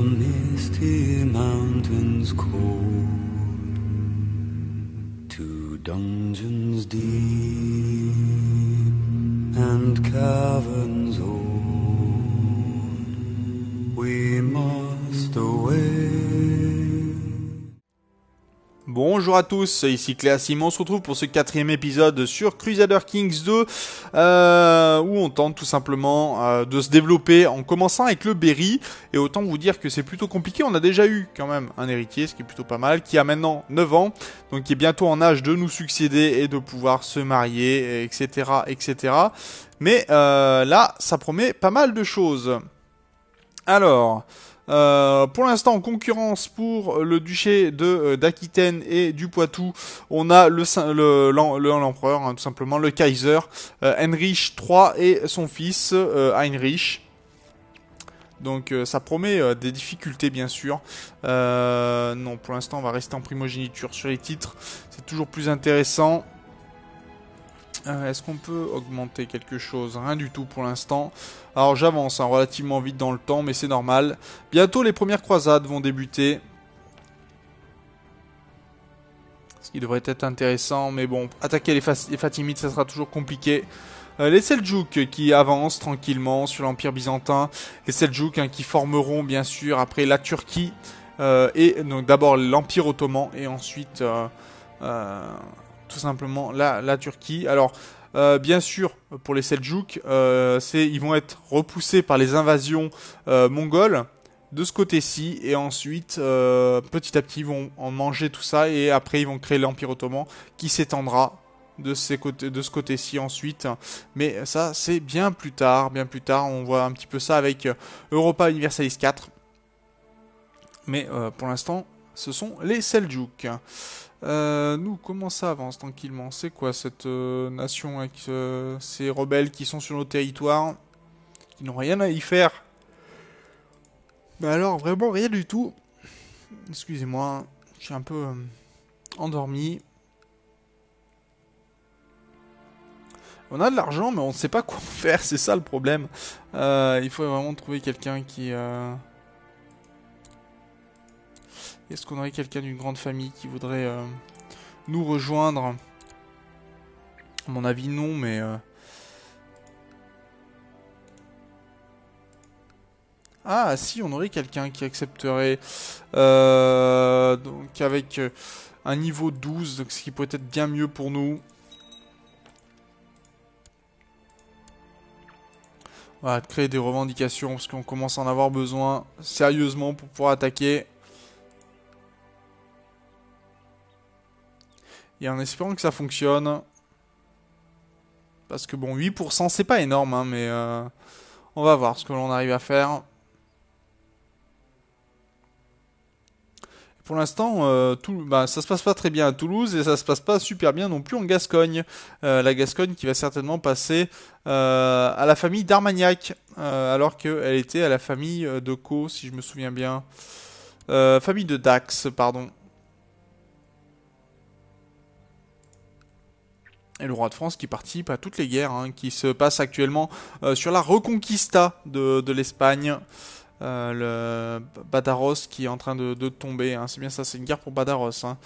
misty mountains cold, to dungeons deep and caverns old, we must away. Bonjour à tous, ici Cléa Simon, on se retrouve pour ce 4e épisode sur Crusader Kings 2 où on tente tout simplement de se développer en commençant avec le Berry. Et autant vous dire que c'est plutôt compliqué, on a déjà eu quand même un héritier, ce qui est plutôt pas mal, qui a maintenant 9 ans, donc qui est bientôt en âge de nous succéder et de pouvoir se marier, etc. etc. Mais là, ça promet pas mal de choses. Alors... pour l'instant, en concurrence pour le duché d'Aquitaine et du Poitou, on a l'empereur, hein, tout simplement, le Kaiser, Heinrich III et son fils Heinrich. Donc ça promet des difficultés, bien sûr. Non, pour l'instant, on va rester en primogéniture sur les titres. C'est toujours plus intéressant. Est-ce qu'on peut augmenter quelque chose? Rien du tout pour l'instant. Alors j'avance relativement vite dans le temps, mais c'est normal. Bientôt les premières croisades vont débuter. Ce qui devrait être intéressant, mais bon, attaquer les Fatimides, ça sera toujours compliqué. Les Seldjouks qui avancent tranquillement sur l'Empire byzantin. Les Seldjouks qui formeront bien sûr après la Turquie. Et donc d'abord l'Empire ottoman et ensuite... tout simplement la Turquie. Alors, bien sûr, pour les Seldjouks, ils vont être repoussés par les invasions mongoles de ce côté-ci, et ensuite, petit à petit, ils vont en manger tout ça, et après, ils vont créer l'Empire ottoman, qui s'étendra de ce côté-ci ensuite. Mais ça, c'est bien plus tard. Bien plus tard, on voit un petit peu ça avec Europa Universalis 4. Mais pour l'instant, ce sont les Seldjouks. Nous, comment ça avance tranquillement? C'est quoi cette nation avec ces rebelles qui sont sur nos territoires, qui n'ont rien à y faire? Mais alors, vraiment rien du tout. Excusez-moi, je suis un peu endormi. On a de l'argent, mais on ne sait pas quoi faire, c'est ça le problème. Il faut vraiment trouver quelqu'un qui... Est-ce qu'on aurait quelqu'un d'une grande famille qui voudrait nous rejoindre? À mon avis, non, mais... Ah, si, on aurait quelqu'un qui accepterait. Donc, avec un niveau 12, donc ce qui pourrait être bien mieux pour nous. On va créer des revendications, parce qu'on commence à en avoir besoin, sérieusement, pour pouvoir attaquer. Et en espérant que ça fonctionne. Parce que bon, 8%, c'est pas énorme, hein, mais on va voir ce que l'on arrive à faire. Pour l'instant, ça se passe pas très bien à Toulouse et ça se passe pas super bien non plus en Gascogne. La Gascogne qui va certainement passer à la famille d'Armagnac, alors qu'elle était à la famille de Caux, si je me souviens bien. Famille de Dax, pardon. Et le roi de France qui participe à toutes les guerres qui se passent actuellement sur la Reconquista de l'Espagne. Le Badaros qui est en train de tomber, hein. C'est bien ça, c'est une guerre pour Badaros. Hein.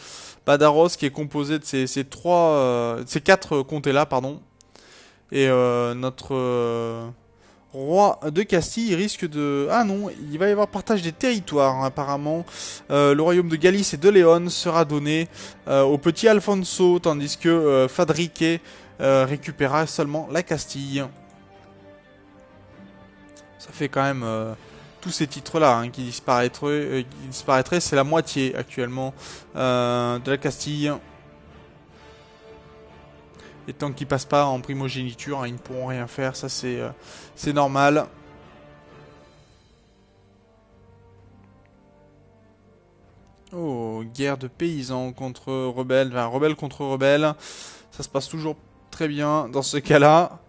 Badaros qui est composé de ces 4 comtés-là, pardon. Et notre roi de Castille risque de... Ah non, il va y avoir partage des territoires, hein, apparemment. Le royaume de Galice et de Léon sera donné au petit Alfonso, tandis que Fadrique récupérera seulement la Castille. Ça fait quand même... tous ces titres-là qui disparaîtraient, c'est la moitié actuellement de la Castille. Et tant qu'ils passent pas en primogéniture, ils ne pourront rien faire, ça c'est normal. Oh, guerre de paysans contre rebelles, enfin rebelles contre rebelles. Ça se passe toujours très bien dans ce cas-là.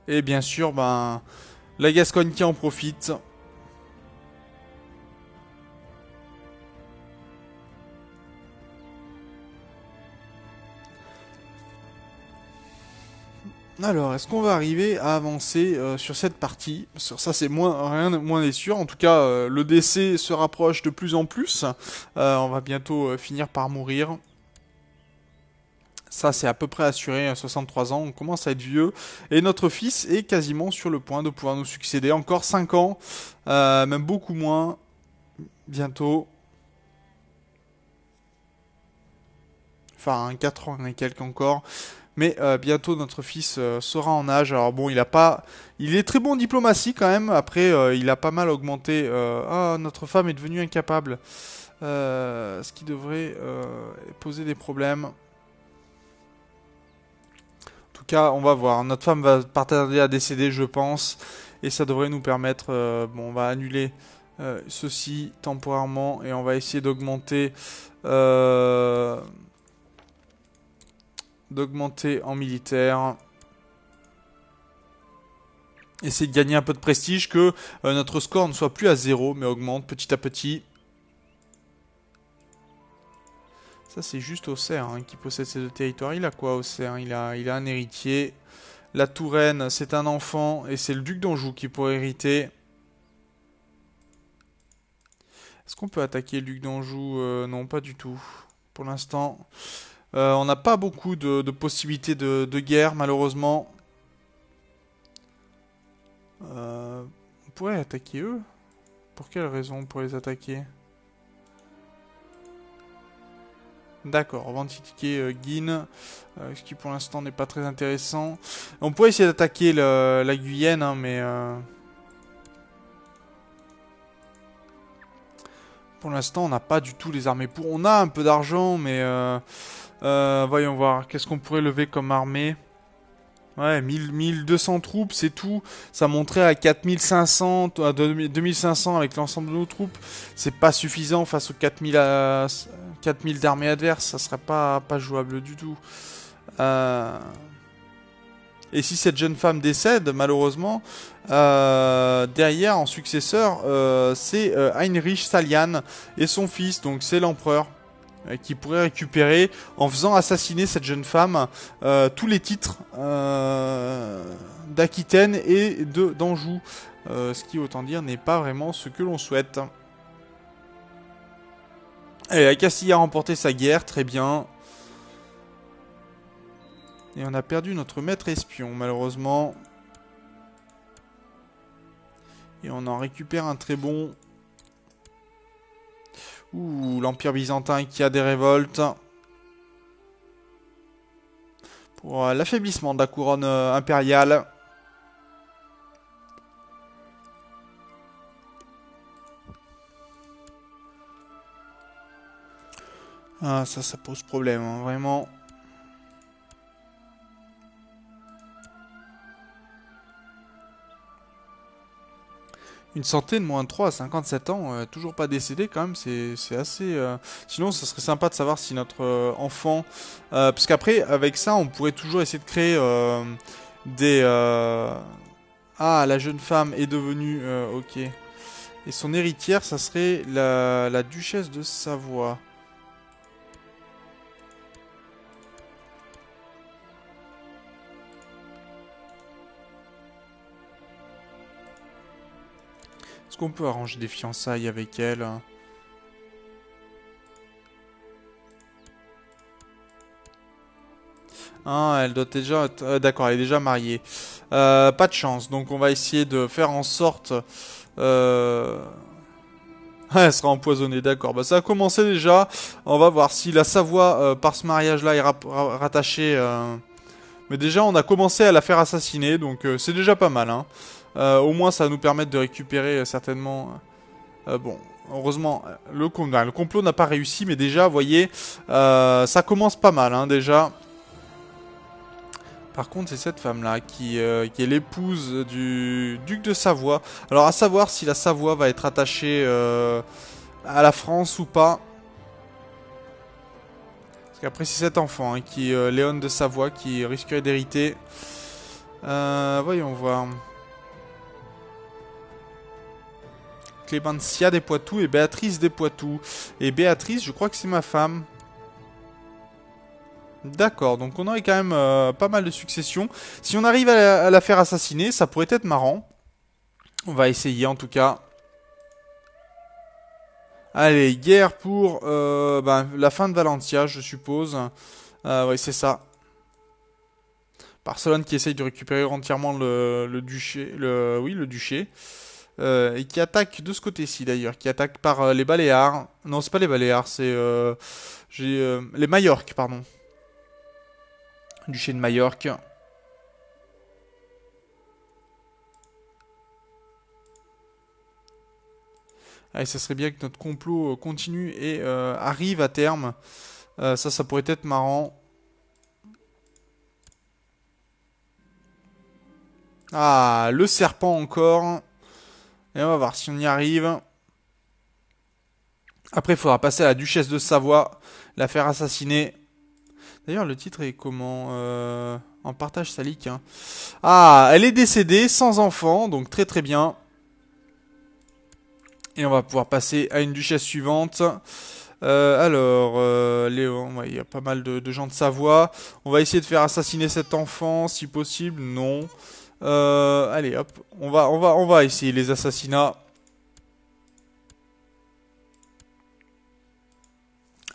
Et bien sûr, la Gascogne qui en profite. Alors, est-ce qu'on va arriver à avancer sur cette partie? Sur ça, c'est rien de moins est sûr. En tout cas, le décès se rapproche de plus en plus. On va bientôt finir par mourir. Ça, c'est à peu près assuré, à 63 ans, on commence à être vieux. Et notre fils est quasiment sur le point de pouvoir nous succéder. Encore 5 ans, même beaucoup moins, bientôt. Enfin, 4 ans et quelques encore. Mais bientôt notre fils sera en âge. Alors bon, il est très bon en diplomatie quand même. Après, il a pas mal augmenté. Ah, notre femme est devenue incapable. Ce qui devrait poser des problèmes. En tout cas, on va voir. Notre femme va pas tarder à décéder, je pense. Et ça devrait nous permettre... bon, on va annuler ceci temporairement. Et on va essayer d'augmenter... en militaire. Essayer de gagner un peu de prestige, que notre score ne soit plus à 0, mais augmente petit à petit. Ça, c'est juste Auxerre qui possède ces deux territoires. Il a quoi, Auxerre? Il a un héritier. La Touraine, c'est un enfant, et c'est le duc d'Anjou qui pourrait hériter. Est-ce qu'on peut attaquer le duc d'Anjou? Non, pas du tout. Pour l'instant, on n'a pas beaucoup de possibilités de guerre, malheureusement. On pourrait attaquer eux. Pour quelle raison on pourrait les attaquer? D'accord, on va critiquer Guine, ce qui pour l'instant n'est pas très intéressant. On pourrait essayer d'attaquer la Guyenne, hein, mais... pour l'instant, on n'a pas du tout les armées pour. On a un peu d'argent, mais... voyons voir, qu'est-ce qu'on pourrait lever comme armée? Ouais, 1200 troupes, c'est tout. Ça monterait à 4500, à 2500 avec l'ensemble de nos troupes. C'est pas suffisant face aux 4000 d'armées adverses. Ça serait pas jouable du tout. Et si cette jeune femme décède, malheureusement, derrière, en successeur, c'est Heinrich Salian et son fils, donc c'est l'empereur, qui pourrait récupérer, en faisant assassiner cette jeune femme, tous les titres d'Aquitaine et d'Anjou. Ce qui, autant dire, n'est pas vraiment ce que l'on souhaite. Allez, la Castille a remporté sa guerre, très bien. Et on a perdu notre maître espion, malheureusement. Et on en récupère un très bon. Ouh, l'Empire byzantin qui a des révoltes. Pour l'affaiblissement de la couronne impériale. Ah, ça pose problème, hein, vraiment. Une santé de moins 3 à 57 ans, toujours pas décédé quand même, c'est assez... Sinon, ça serait sympa de savoir si notre enfant... parce qu'après, avec ça, on pourrait toujours essayer de créer des... Ah, la jeune femme est devenue... ok. Et son héritière, ça serait la duchesse de Savoie. Est-ce qu'on peut arranger des fiançailles avec elle? Ah, elle doit déjà... D'accord, elle est déjà mariée. Pas de chance, donc on va essayer de faire en sorte... Elle sera empoisonnée, d'accord. Bah ça a commencé déjà. On va voir si la Savoie, par ce mariage-là, est rattachée... Mais déjà, on a commencé à la faire assassiner, donc c'est déjà pas mal, hein. Au moins, ça va nous permettre de récupérer certainement... bon, heureusement, le complot n'a pas réussi, mais déjà, vous voyez, ça commence pas mal, hein, déjà. Par contre, c'est cette femme-là qui est l'épouse du duc de Savoie. Alors, à savoir si la Savoie va être attachée à la France ou pas. Parce qu'après, c'est cet enfant, qui est Léon de Savoie, qui risquerait d'hériter. Voyons voir. Clémentia des Poitou et Béatrice des Poitou. Et Béatrice, je crois que c'est ma femme. D'accord, donc on aurait quand même pas mal de successions. Si on arrive à la faire assassiner, ça pourrait être marrant. On va essayer en tout cas. Allez, guerre pour la fin de Valentia, je suppose. Ouais, c'est ça. Barcelone qui essaye de récupérer entièrement le duché. Oui, le duché. Et qui attaque de ce côté-ci d'ailleurs. Qui attaque par les Baléares. Non, c'est pas les Baléares, c'est les Majorques, pardon. Duché de Majorque. Allez, ça serait bien que notre complot continue et arrive à terme. Ça pourrait être marrant. Ah, le serpent encore. Et on va voir si on y arrive. Après, il faudra passer à la duchesse de Savoie, la faire assassiner. D'ailleurs, le titre est comment en partage salique. Hein. Ah, elle est décédée, sans enfant, donc très très bien. Et on va pouvoir passer à une duchesse suivante. Léon, ouais, il y a pas mal de gens de Savoie. On va essayer de faire assassiner cet enfant, si possible. Non. Allez, hop. On va essayer les assassinats.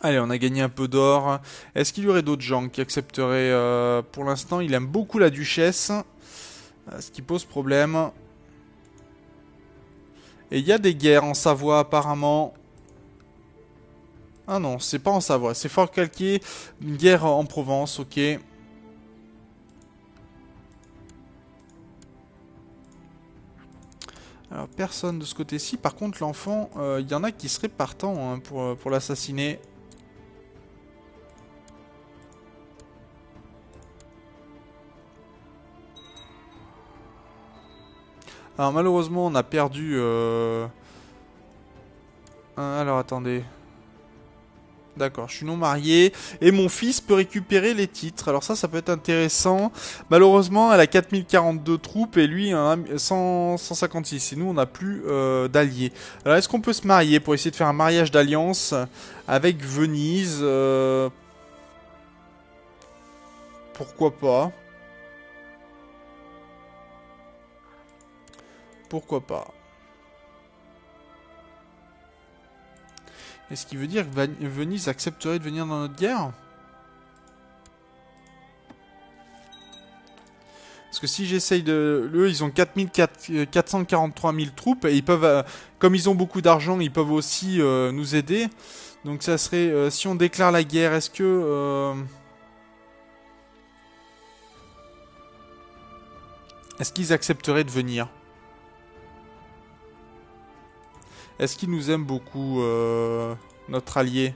Allez, on a gagné un peu d'or. Est-ce qu'il y aurait d'autres gens qui accepteraient pour l'instant, il aime beaucoup la duchesse. Ce qui pose problème. Et il y a des guerres en Savoie apparemment. Ah non, c'est pas en Savoie, c'est fort calqué. Une guerre en Provence, ok. Alors personne de ce côté-ci. Par contre l'enfant, il y en a qui seraient partants hein, pour l'assassiner. Alors malheureusement on a perdu... Alors attendez. D'accord, je suis non marié. Et mon fils peut récupérer les titres. Alors ça peut être intéressant. Malheureusement, elle a 4042 troupes et lui en a 156. Et nous, on n'a plus d'alliés. Alors est-ce qu'on peut se marier pour essayer de faire un mariage d'alliance avec Venise Pourquoi pas. Pourquoi pas. Est-ce qu'il veut dire que Venise accepterait de venir dans notre guerre? Parce que si j'essaye de... Eux, ils ont 443 000 troupes. Et ils peuvent... comme ils ont beaucoup d'argent, ils peuvent aussi nous aider. Donc ça serait... si on déclare la guerre, est-ce que... est-ce qu'ils accepteraient de venir? Est-ce qu'il nous aime beaucoup, notre allié?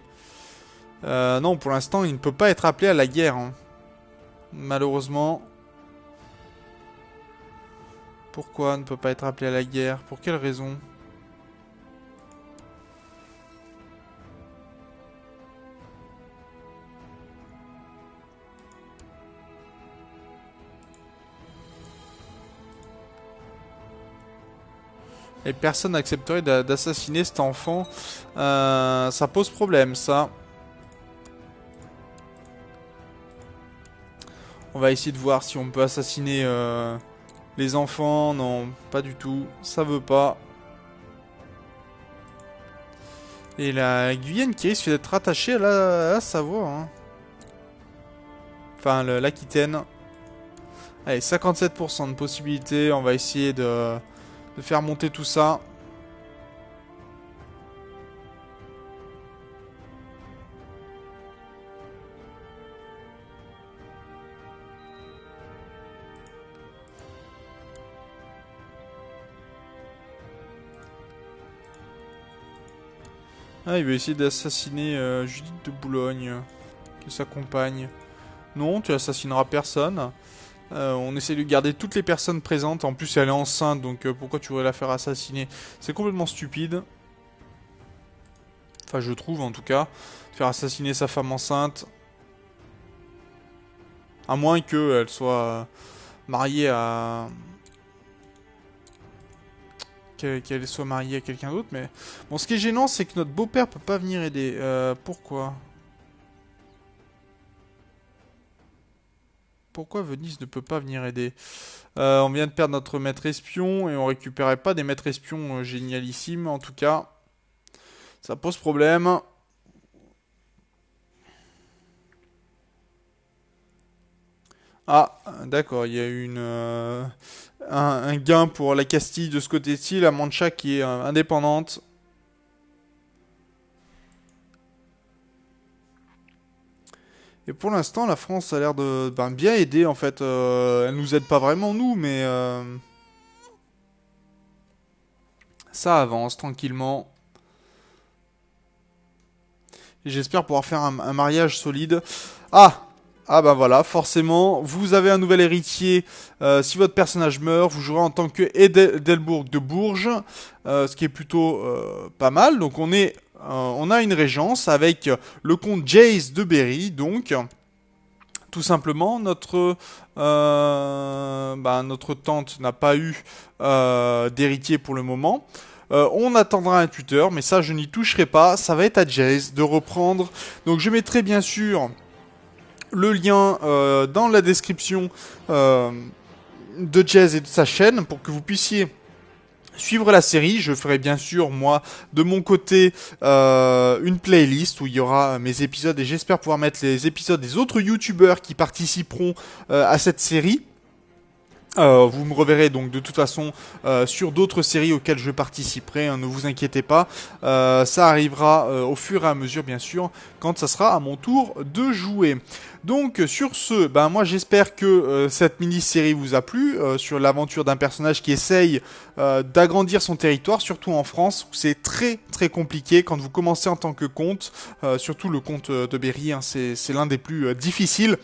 Non, pour l'instant, il ne peut pas être appelé à la guerre. Hein. Malheureusement. Pourquoi ne peut pas être appelé à la guerre? Pour quelle raison? Et personne n'accepterait d'assassiner cet enfant. Ça pose problème, ça. On va essayer de voir si on peut assassiner les enfants. Non, pas du tout. Ça veut pas. Et la Guyane qui risque d'être rattachée à la Savoie. Hein. Enfin, l'Aquitaine. Allez, 57% de possibilité. On va essayer de faire monter tout ça. Ah, il veut essayer d'assassiner Judith de Boulogne, qui est sa compagne. Non, tu assassineras personne. On essaie de garder toutes les personnes présentes. En plus, elle est enceinte, donc pourquoi tu voudrais la faire assassiner? C'est complètement stupide. Enfin, je trouve en tout cas. Faire assassiner sa femme enceinte. À moins qu'elle soit mariée à... qu'elle soit mariée à quelqu'un d'autre, mais... Bon, ce qui est gênant, c'est que notre beau-père peut pas venir aider. Pourquoi? pourquoi Venise ne peut pas venir aider? On vient de perdre notre maître espion et on récupérait pas des maîtres espions génialissimes. En tout cas, ça pose problème. Ah, d'accord, il y a eu un gain pour la Castille de ce côté-ci, la Mancha qui est indépendante. Et pour l'instant, la France a l'air de bien aider en fait. Elle nous aide pas vraiment nous, mais ça avance tranquillement. Et j'espère pouvoir faire un mariage solide. Ah bah voilà, forcément, vous avez un nouvel héritier. Si votre personnage meurt, vous jouerez en tant que Edelbourg de Bourges, ce qui est plutôt pas mal. Donc on a une régence avec le comte Jace de Berry, donc tout simplement notre tante n'a pas eu d'héritier pour le moment. On attendra un tuteur, mais ça je n'y toucherai pas. Ça va être à Jace de reprendre. Donc je mettrai bien sûr le lien dans la description de Jace et de sa chaîne pour que vous puissiez suivre la série. Je ferai bien sûr moi de mon côté une playlist où il y aura mes épisodes et j'espère pouvoir mettre les épisodes des autres youtubeurs qui participeront à cette série. Vous me reverrez donc de toute façon sur d'autres séries auxquelles je participerai, hein, ne vous inquiétez pas. Ça arrivera au fur et à mesure bien sûr quand ça sera à mon tour de jouer. Donc sur ce, moi j'espère que cette mini-série vous a plu sur l'aventure d'un personnage qui essaye d'agrandir son territoire, surtout en France où c'est très très compliqué quand vous commencez en tant que comte, surtout le comte de Berry, hein, c'est l'un des plus difficiles.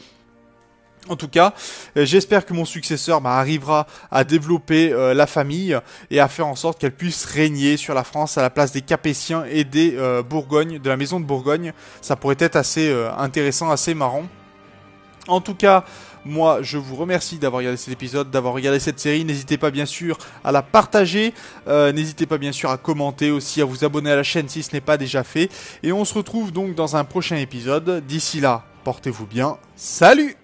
En tout cas, j'espère que mon successeur arrivera à développer la famille et à faire en sorte qu'elle puisse régner sur la France à la place des Capétiens et des Bourgogne, de la maison de Bourgogne. Ça pourrait être assez intéressant, assez marrant. En tout cas, moi, je vous remercie d'avoir regardé cet épisode, d'avoir regardé cette série. N'hésitez pas bien sûr à la partager. N'hésitez pas bien sûr à commenter aussi, à vous abonner à la chaîne si ce n'est pas déjà fait. Et on se retrouve donc dans un prochain épisode. D'ici là, portez-vous bien. Salut!